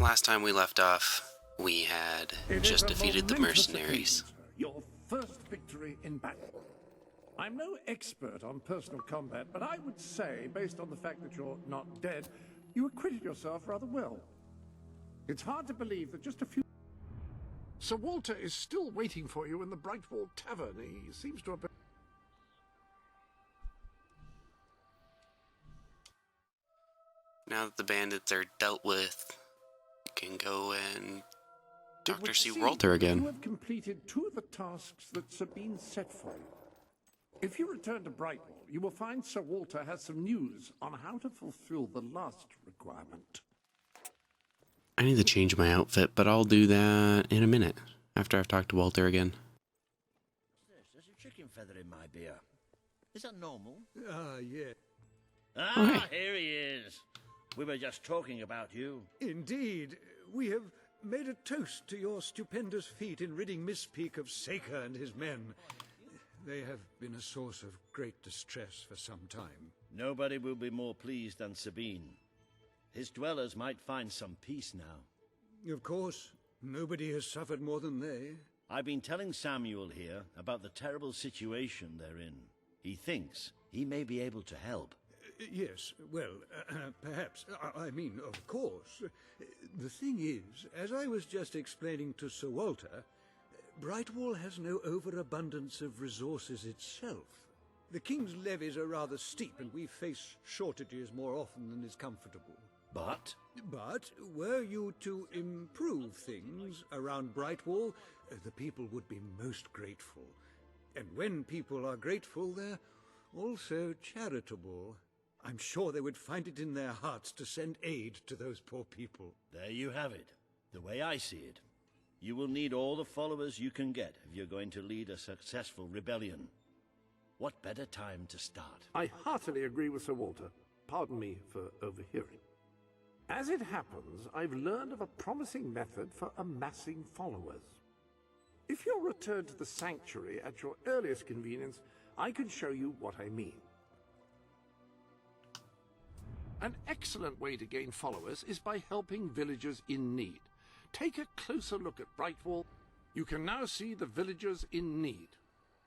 Last time we left off, we had just defeated the Mercenaries. Your first victory in battle. I'm no expert on personal combat, but I would say, based on the fact that you're not dead, you acquitted yourself rather well. It's hard to believe that just a few... Sir Walter is still waiting for you in the Brightwall Tavern. He seems to have been... Now that the bandits are dealt with, we can go and talk to Sir Walter again. You have completed 2 of the tasks that Sabine set for you. If you return to Brightwall, you will find Sir Walter has some news on how to fulfill the last requirement. I need to change my outfit, but I'll do that in a minute, after I've talked to Walter again. There's a chicken feather in my beer. Is that normal? Yeah. Ah, here he is. We were just talking about you. Indeed. We have made a toast to your stupendous feat in ridding Miss Peak of Saker and his men. They have been a source of great distress for some time. Nobody will be more pleased than Sabine. His dwellers might find some peace now. Of course, nobody has suffered more than they. I've been telling Samuel here about the terrible situation they're in. He thinks he may be able to help. Yes, well, perhaps. I mean, of course. The thing is, as I was just explaining to Sir Walter, Brightwall has no overabundance of resources itself. The King's levies are rather steep, and we face shortages more often than is comfortable. But were you to improve things around Brightwall, the people would be most grateful. And when people are grateful, they're also charitable. I'm sure they would find it in their hearts to send aid to those poor people. there you have it. The way I see it. You will need all the followers you can get if you're going to lead a successful rebellion. What better time to start? I heartily agree with Sir Walter. Pardon me for overhearing. As it happens, I've learned of a promising method for amassing followers. If you'll return to the sanctuary at your earliest convenience, I can show you what I mean. An excellent way to gain followers is by helping villagers in need. Take a closer look at Brightwall. You can now see the villagers in need.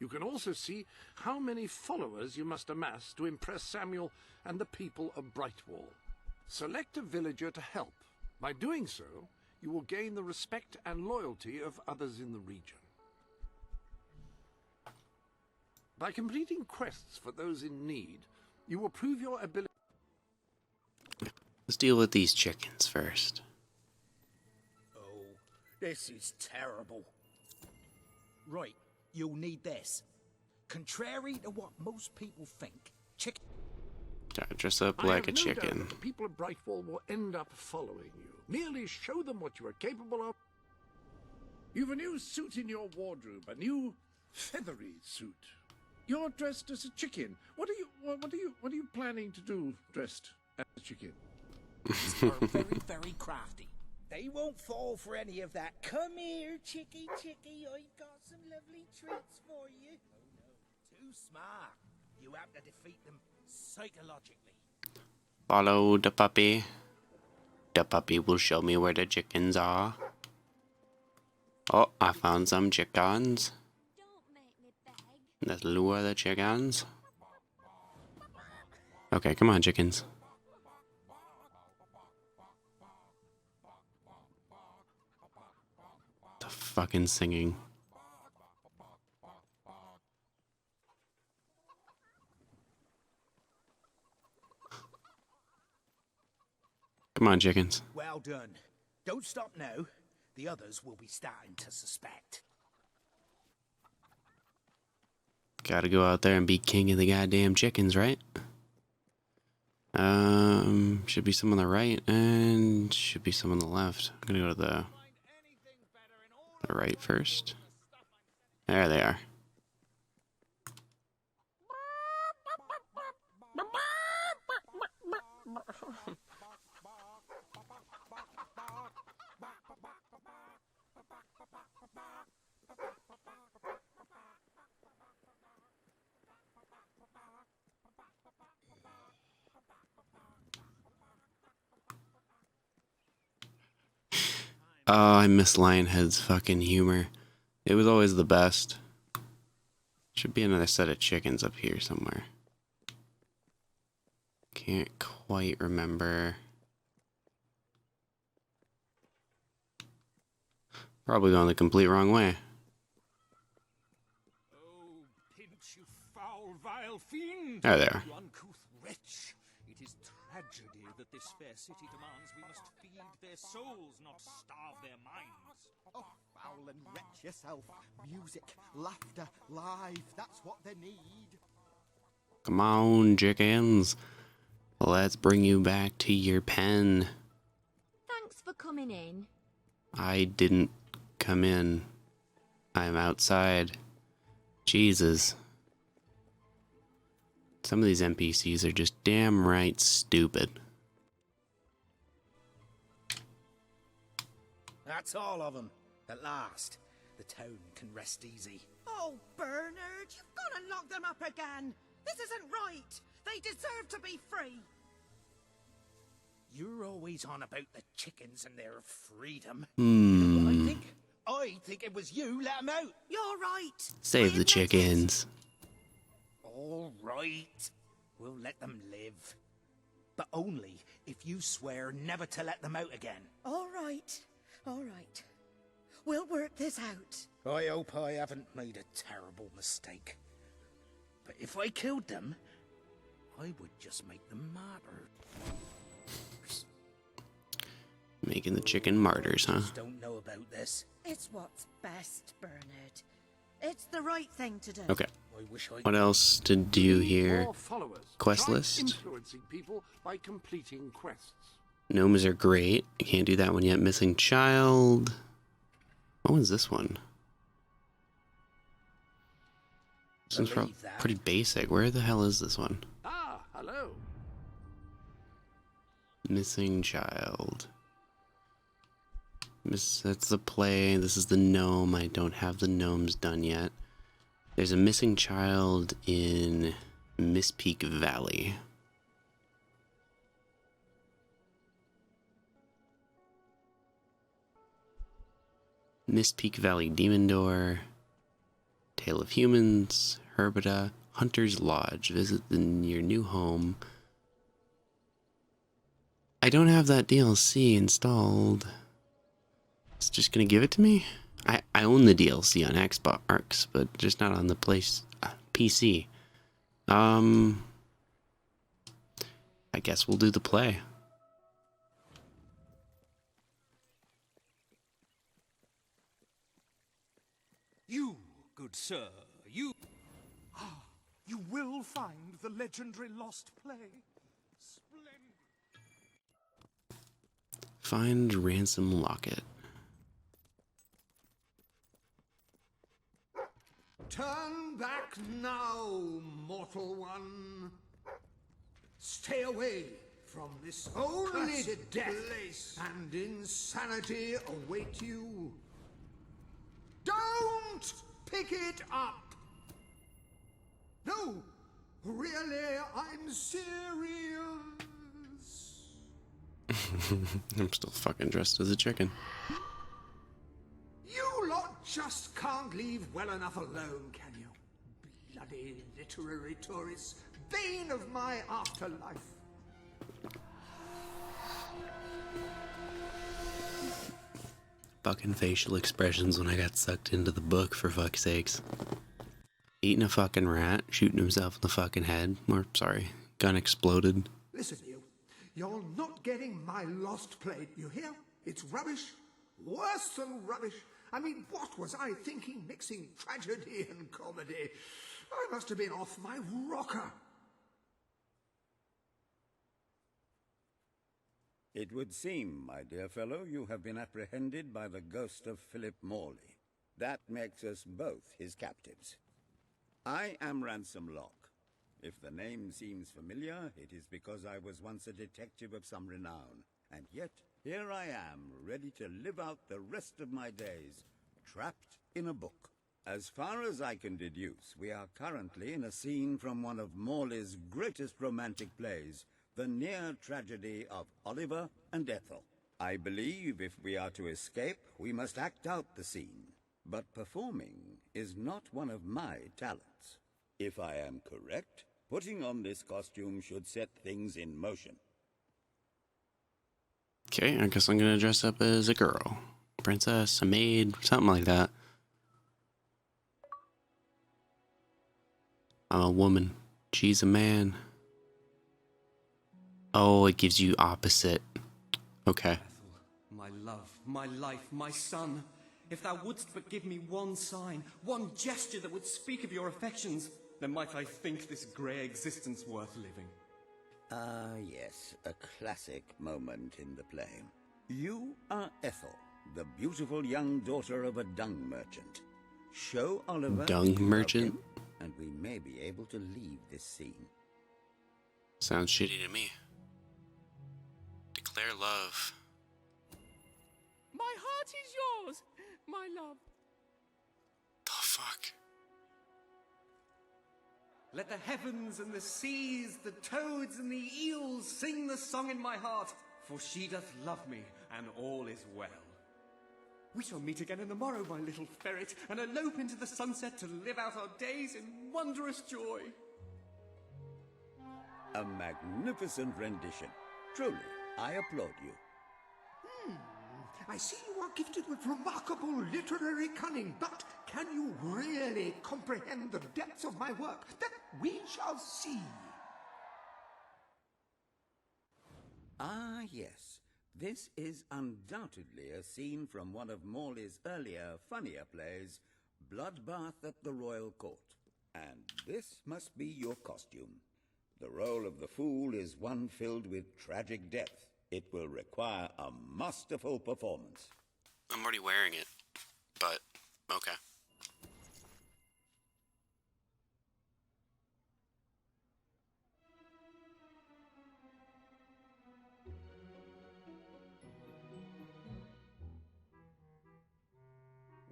You can also see how many followers you must amass to impress Samuel and the people of Brightwall. Select a villager to help. By doing so, you will gain the respect and loyalty of others in the region. By completing quests for those in need, you will prove your ability. Let's deal with these chickens first. Oh, this is terrible. Right, you'll need this. Contrary to what most people think, chicken... Dress up I like have a no doubt chicken. that the people of Brightwall will end up following you. Merely show them what you are capable of. You've a new suit in your wardrobe, a new feathery suit. You're dressed as a chicken. What are you planning to do dressed as a chicken? These are very, very crafty. They won't fall for any of that. Come here, chicky, chicky. I've got some lovely treats for you. Oh no, too smart. You have to defeat them psychologically. Follow the puppy. The puppy will show me where the chickens are. Oh, I found some chickens. Let's lure the chickens. Okay, come on, chickens. The fucking singing. Come on, chickens. Well done. Don't stop now. The others will be starting to suspect. Gotta go out there and be king of the goddamn chickens, right? Should be some on the right and should be some on the left. I'm gonna go to the right first. There they are. Oh, I miss Lionhead's fucking humor. It was always the best. Should be another set of chickens up here somewhere. Can't quite remember. Probably going the complete wrong way. Oh, pinch, you foul, vile fiend! There they are. You uncouth wretch! It is tragedy that this fair city demands we must feed their souls, not starve their minds. Oh, foul and wretch yourself. Music, laughter, life, that's what they need. Come on, chickens. Let's bring you back to your pen. Thanks for coming in. I didn't come in. I'm outside. Jesus. Some of these NPCs are just damn right stupid. That's all of them. At last, the town can rest easy. Oh, Bernard, you've got to lock them up again. This isn't right. They deserve to be free. You're always on about the chickens and their freedom. I think it was you let them out. You're right. Save I the admit it. chickens. All right. We'll let them live. But only if you swear never to let them out again. All right. All right. We'll work this out. I hope I haven't made a terrible mistake. But if I killed them, I would just make them martyrs. Making the chicken martyrs, huh? Don't know about this. It's what's best, Bernard. It's the right thing to do. Okay. I wish I What else to do here? More followers. Quest Try list? influencing people by completing quests. Gnomes are great. I can't do that one yet. Missing child. What one's this one? This one's Believe that. pretty basic. Where the hell is this one? Ah, hello. Missing child. That's the play. This is the gnome. I don't have the gnomes done yet. There's a missing child in Mistpeak Valley. Mistpeak Valley Demon Door. Tale of Humans. Herbita. Hunter's Lodge. Visit your new home. I don't have that DLC installed. It's just gonna give it to me? I own the DLC on Xbox, but just not on the PC. I guess we'll do the play. You, good sir, you... Ah, you will find the legendary lost play. Splendid. Find Ransom Locket. Turn back now, mortal one. Stay away from this only death and insanity await you. Don't pick it up. No, really, I'm serious. I'm still fucking dressed as a chicken. You lot just can't leave well enough alone, can you? Bloody literary tourists, bane of my afterlife. Fucking facial expressions when I got sucked into the book, for fuck's sakes. Eating a fucking rat, shooting himself in the fucking head. Or, sorry, gun exploded. Listen, you're not getting my lost play, you hear? It's rubbish. Worse than rubbish. I mean, what was I thinking mixing tragedy and comedy? I must have been off my rocker. It would seem, my dear fellow, you have been apprehended by the ghost of Philip Morley. That makes us both his captives. I am Ransom Locke. If the name seems familiar, it is because I was once a detective of some renown. And yet, here I am, ready to live out the rest of my days, trapped in a book. As far as I can deduce, we are currently in a scene from one of Morley's greatest romantic plays, The Near Tragedy of Oliver and Ethel. I believe if we are to escape, we must act out the scene. But performing is not one of my talents. If I am correct, putting on this costume should set things in motion. Okay, I guess I'm gonna dress up as a girl. Princess, a maid, something like that. I'm a woman. She's a man. Oh, it gives you opposite. Okay. My love, my life, my son. If thou wouldst but give me one sign, one gesture that would speak of your affections, then might I think this grey existence worth living. Ah, yes, a classic moment in the play. You are Ethel, the beautiful young daughter of a dung merchant. Show Oliver Dung that you love merchant? him, and we may be able to leave this scene. Sounds shitty to me. Declare love. My heart is yours, my love. The fuck? Let the heavens and the seas, the toads and the eels sing the song in my heart, for she doth love me, and all is well. We shall meet again in the morrow, my little ferret, and elope into the sunset to live out our days in wondrous joy. A magnificent rendition. Truly, I applaud you. I see you are gifted with remarkable literary cunning, but can you really comprehend the depths of my work? That we shall see. Ah, yes. This is undoubtedly a scene from one of Morley's earlier, funnier plays, Bloodbath at the Royal Court. And this must be your costume. The role of the fool is one filled with tragic depth. It will require a masterful performance. I'm already wearing it, but okay.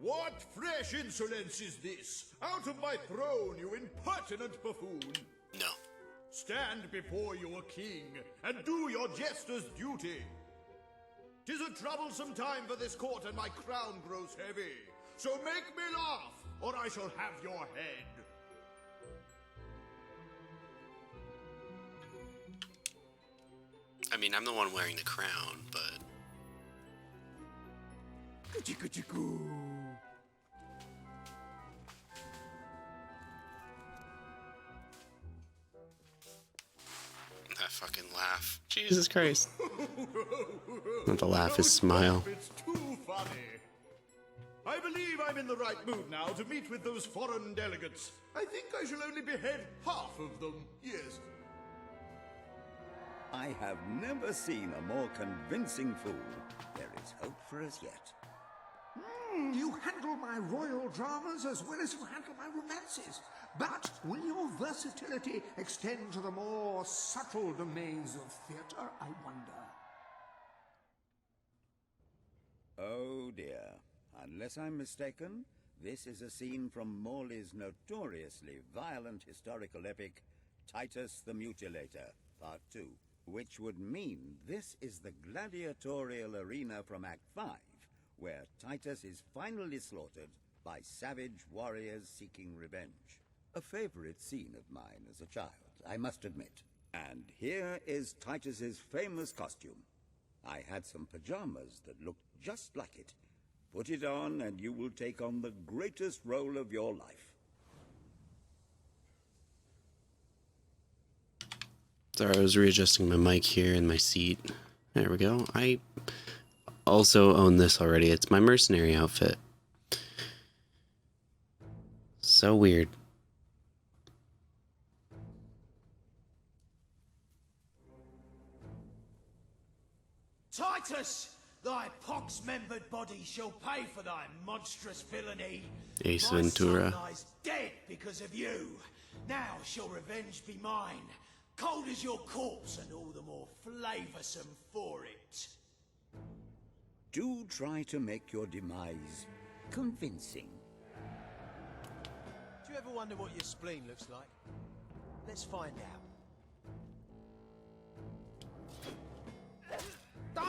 What fresh insolence is this? Out of my throne, you impertinent buffoon! No. Stand before your king, and do your jester's duty. 'Tis a troublesome time for this court, and my crown grows heavy. So make me laugh, or I shall have your head. I mean, I'm the one wearing the crown, but... That fucking laugh. Jesus Christ. Not the laugh, his smile. It's too funny. I believe I'm in the right mood now to meet with those foreign delegates. I think I shall only behead half of them, yes. I have never seen a more convincing fool. There is hope for us yet. You handle my royal dramas as well as you handle my romances. But will your versatility extend to the more subtle domains of theatre, I wonder? Oh dear. Unless I'm mistaken, this is a scene from Morley's notoriously violent historical epic, Titus the Mutilator, Part 2, which would mean this is the gladiatorial arena from Act 5, where Titus is finally slaughtered by savage warriors seeking revenge. A favorite scene of mine as a child, I must admit. And here is Titus's famous costume. I had some pajamas that looked just like it. Put it on and you will take on the greatest role of your life. Sorry, I was readjusting my mic here in my seat. There we go. I also own this already. It's my mercenary outfit. So weird. Titus, thy pox-membered body shall pay for thy monstrous villainy. Ace My Ventura. son lies dead because of you. Now shall revenge be mine, cold as your corpse and all the more flavoursome for it. Do try to make your demise convincing. Do you ever wonder what your spleen looks like? Let's find out.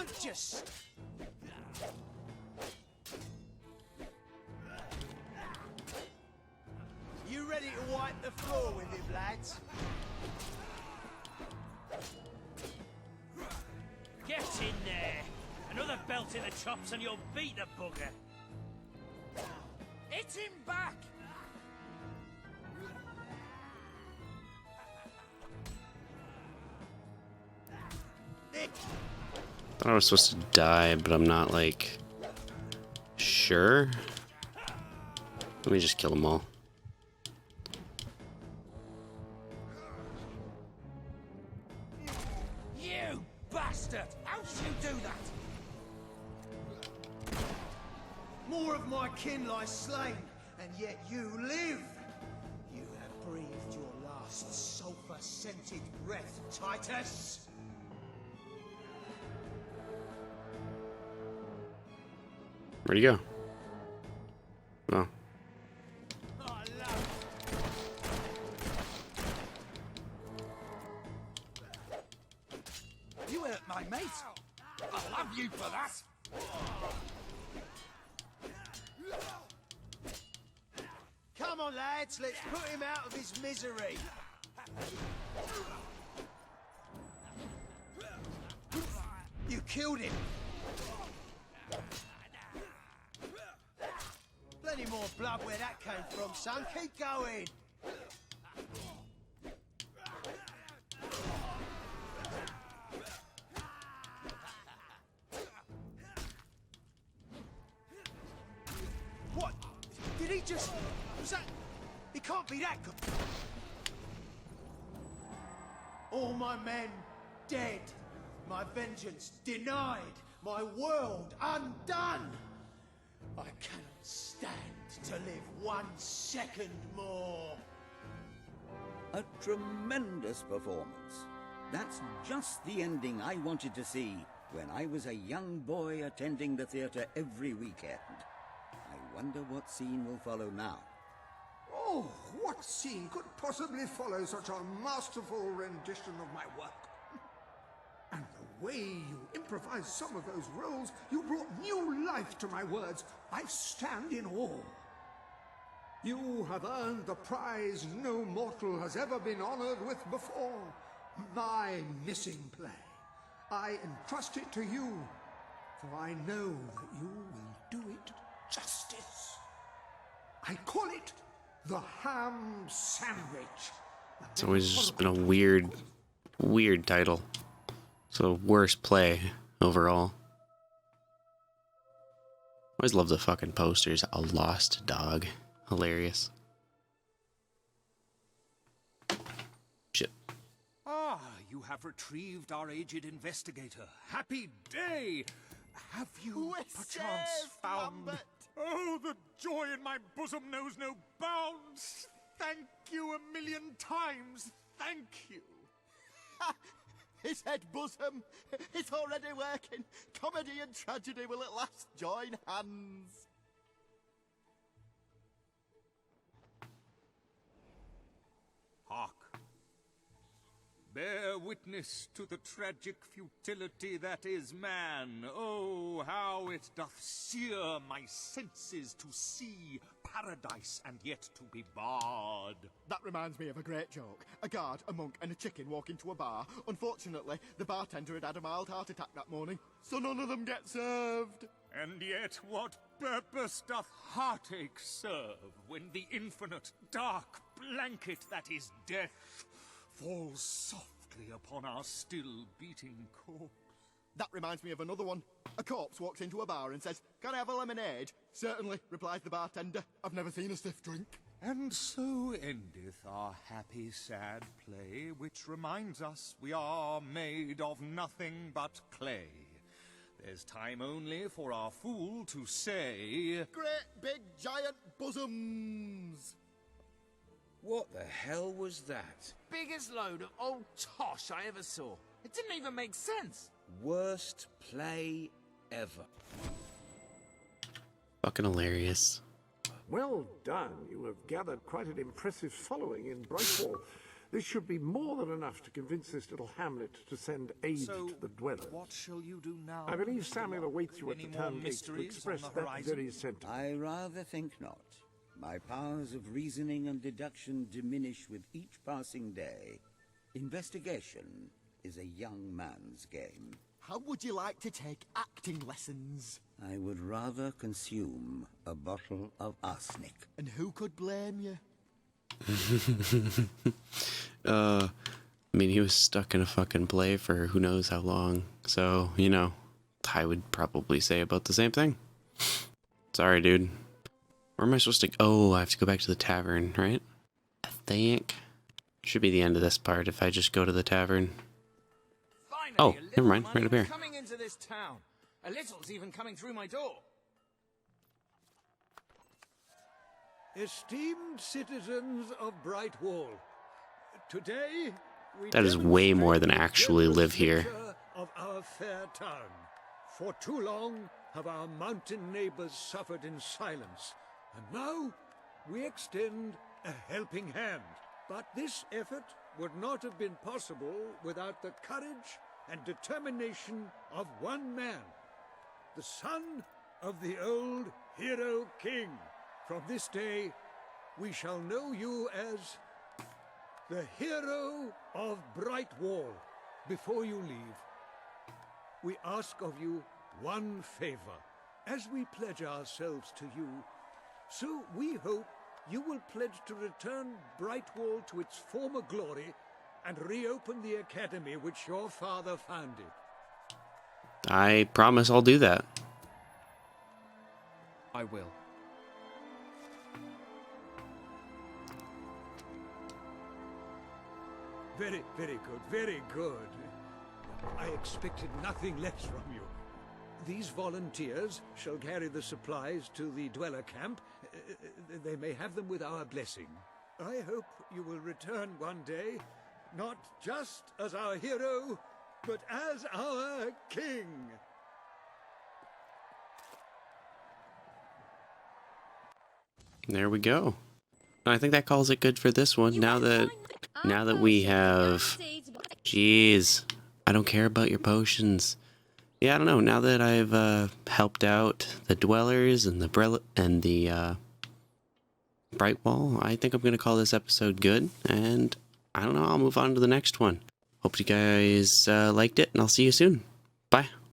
I'm just... You ready to wipe the floor with him, lads? Get in there! Another belt in the chops and you'll beat the bugger. Hit him back! Thought I was supposed to die, but I'm not, like, sure. Let me just kill them all. You bastard! How did you do that? More of my kin lie slain, and yet you live! You have breathed your last sulphur-scented breath, Titus! Where'd he go? Oh. You hurt my mate! I love you for that! Come on, lads, let's put him out of his misery! You killed him! Plenty more blood where that came from, son. Keep going! What? Did he just... Was that... He can't be that good. All my men dead. My vengeance denied. My world undone. I cannot stand to live 1 second more. A tremendous performance. That's just the ending I wanted to see when I was a young boy attending the theatre every weekend. I wonder what scene will follow now. Oh, what scene could possibly follow such a masterful rendition of my work? And the way you improvised some of those roles, you brought new life to my words. I stand in awe. You have earned the prize no mortal has ever been honored with before. My missing play. I entrust it to you, for I know that you will do it justice. I call it the ham sandwich. It's always just been a weird title. So worst play overall. Always love the fucking posters. A lost dog. Hilarious. Shit. Ah, you have retrieved our aged investigator. Happy day! Have you perchance found... Oh, the joy in my bosom knows no bounds! Thank you 1,000,000 times! Thank you! His head bosom! It's already working! Comedy and tragedy will at last join hands! Hark! Bear witness to the tragic futility that is man. Oh, how it doth sear my senses to see paradise and yet to be barred. That reminds me of a great joke. A guard, a monk, and a chicken walk into a bar. Unfortunately, the bartender had a mild heart attack that morning, so none of them get served. And yet what purpose doth heartache serve when the infinite dark blanket that is death falls softly upon our still beating corpse? That reminds me of another one. A corpse walks into a bar and says, "Can I have a lemonade?" "Certainly," replies the bartender. "I've never seen a stiff drink." And so endeth our happy sad play, which reminds us we are made of nothing but clay. There's time only for our fool to say, "Great big giant bosoms!" What the hell was that? Biggest load of old tosh I ever saw. It didn't even make sense. Worst play ever. Fucking hilarious. Well done. You have gathered quite an impressive following in Brightwall. This should be more than enough to convince this little hamlet to send aid So, to the dwellers. what shall you do now? I believe Samuel awaits you at Any the more town gate to mysteries express on the that horizon? very sentiment. I rather think not. My powers of reasoning and deduction diminish with each passing day. Investigation is a young man's game. How would you like to take acting lessons? I would rather consume a bottle of arsenic. And who could blame you? I mean, he was stuck in a fucking play for who knows how long. So, you know, I would probably say about the same thing. Sorry, dude. Where am I supposed to... Oh, I have to go back to the tavern, right? I think... Should be the end of this part if I just go to the tavern. Finally, Oh, a little never mind. money Right up here. coming into this town. A little's even coming through my door. Esteemed citizens of Brightwall, today we That is way more than demonstrate the actually generous live here. nature of our fair town. For too long have our mountain neighbors suffered in silence, and now we extend a helping hand. But this effort would not have been possible without the courage and determination of one man, the son of the old hero king. From this day, we shall know you as the hero of Brightwall. Before you leave, we ask of you one favor. As we pledge ourselves to you, so we hope you will pledge to return Brightwall to its former glory and reopen the academy which your father founded. I promise I'll do that. I will. Very, very good, very good. I expected nothing less from you. These volunteers shall carry the supplies to the dweller camp. They may have them with our blessing. I hope you will return one day, not just as our hero, but as our king. There we go. I think that calls it good for this one. Now that we have... Jeez. I don't care about your potions. Yeah, I don't know. Now that I've helped out the dwellers and the Brightwall, I think I'm going to call this episode good. And I don't know. I'll move on to the next one. Hope you guys liked it, and I'll see you soon. Bye.